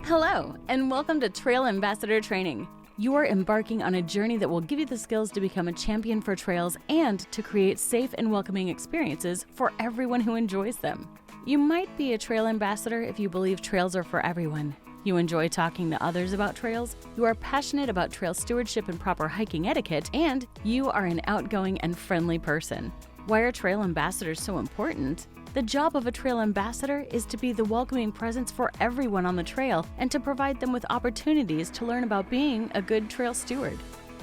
Hello, and welcome to Trail Ambassador Training. You are embarking on a journey that will give you the skills to become a champion for trails and to create safe and welcoming experiences for everyone who enjoys them. You might be a trail ambassador if you believe trails are for everyone. You enjoy talking to others about trails, you are passionate about trail stewardship and proper hiking etiquette, and you are an outgoing and friendly person. Why are trail ambassadors so important? The job of a trail ambassador is to be the welcoming presence for everyone on the trail and to provide them with opportunities to learn about being a good trail steward.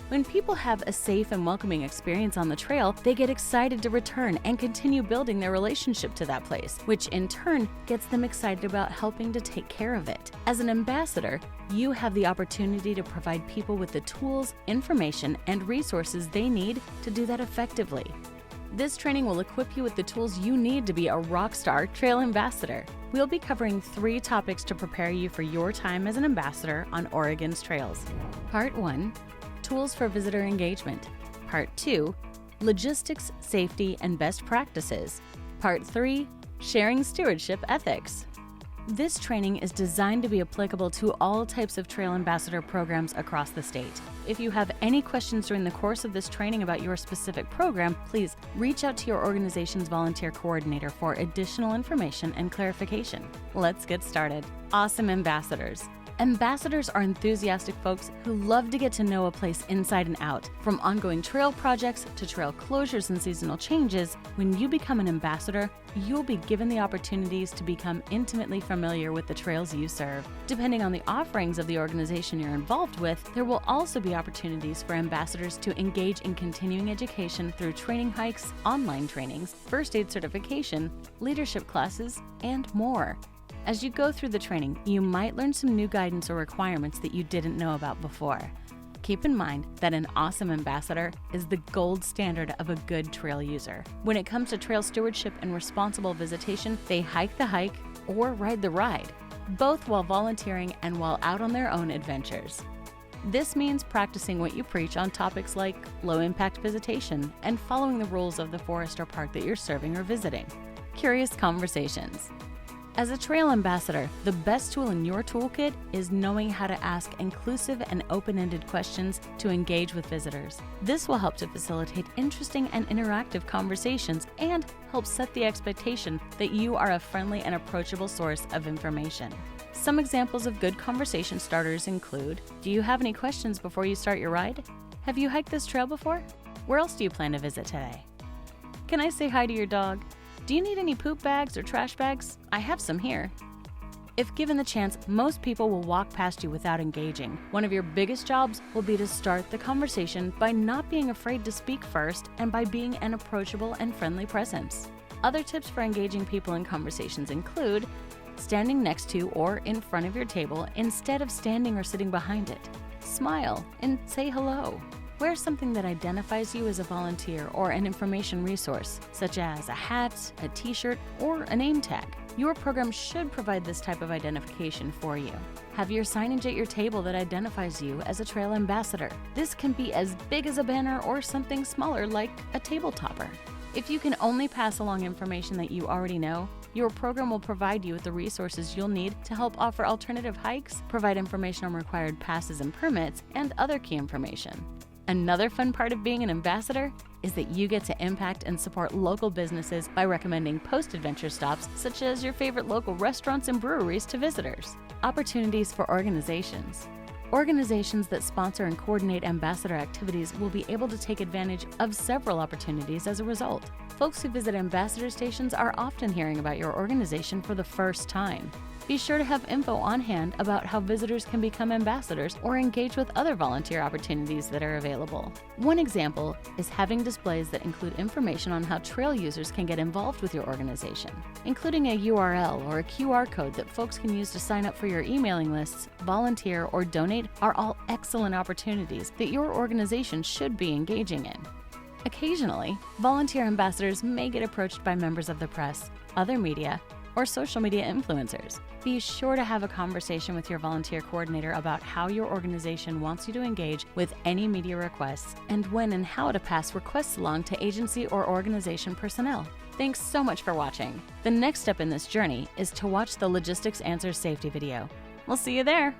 When people have a safe and welcoming experience on the trail, they get excited to return and continue building their relationship to that place, which in turn gets them excited about helping to take care of it. As an ambassador, you have the opportunity to provide people with the tools, information, and resources they need to do that effectively. This training will equip you with the tools you need to be a rockstar trail ambassador. We'll be covering 3 topics to prepare you for your time as an ambassador on Oregon's trails. Part 1, Tools for Visitor Engagement. Part 2, Logistics, Safety, and Best Practices. Part 3, Sharing Stewardship Ethics. This training is designed to be applicable to all types of trail ambassador programs across the state. If you have any questions during the course of this training about your specific program, please reach out to your organization's volunteer coordinator for additional information and clarification. Let's get started. Awesome ambassadors. Ambassadors are enthusiastic folks who love to get to know a place inside and out. From ongoing trail projects to trail closures and seasonal changes, when you become an ambassador, you'll be given the opportunities to become intimately familiar with the trails you serve. Depending on the offerings of the organization you're involved with, there will also be opportunities for ambassadors to engage in continuing education through training hikes, online trainings, first aid certification, leadership classes, and more. As you go through the training, you might learn some new guidance or requirements that you didn't know about before. Keep in mind that an awesome ambassador is the gold standard of a good trail user. When it comes to trail stewardship and responsible visitation, they hike the hike or ride the ride, both while volunteering and while out on their own adventures. This means practicing what you preach on topics like low-impact visitation and following the rules of the forest or park that you're serving or visiting. Curious conversations. As a trail ambassador, the best tool in your toolkit is knowing how to ask inclusive and open-ended questions to engage with visitors. This will help to facilitate interesting and interactive conversations and help set the expectation that you are a friendly and approachable source of information. Some examples of good conversation starters include, do you have any questions before you start your ride? Have you hiked this trail before? Where else do you plan to visit today? Can I say hi to your dog? Do you need any poop bags or trash bags? I have some here. If given the chance, most people will walk past you without engaging. One of your biggest jobs will be to start the conversation by not being afraid to speak first and by being an approachable and friendly presence. Other tips for engaging people in conversations include standing next to or in front of your table instead of standing or sitting behind it. Smile and say hello. Wear something that identifies you as a volunteer or an information resource, such as a hat, a t-shirt, or a name tag. Your program should provide this type of identification for you. Have your signage at your table that identifies you as a trail ambassador. This can be as big as a banner or something smaller like a table topper. If you can only pass along information that you already know, your program will provide you with the resources you'll need to help offer alternative hikes, provide information on required passes and permits, and other key information. Another fun part of being an ambassador is that you get to impact and support local businesses by recommending post-adventure stops such as your favorite local restaurants and breweries to visitors. Opportunities for organizations. Organizations that sponsor and coordinate ambassador activities will be able to take advantage of several opportunities as a result. Folks who visit ambassador stations are often hearing about your organization for the first time. Be sure to have info on hand about how visitors can become ambassadors or engage with other volunteer opportunities that are available. One example is having displays that include information on how trail users can get involved with your organization. Including a URL or a QR code that folks can use to sign up for your emailing lists, volunteer, or donate are all excellent opportunities that your organization should be engaging in. Occasionally, volunteer ambassadors may get approached by members of the press, other media, or social media influencers. Be sure to have a conversation with your volunteer coordinator about how your organization wants you to engage with any media requests and when and how to pass requests along to agency or organization personnel. Thanks so much for watching. The next step in this journey is to watch the Logistics Answers Safety video. We'll see you there.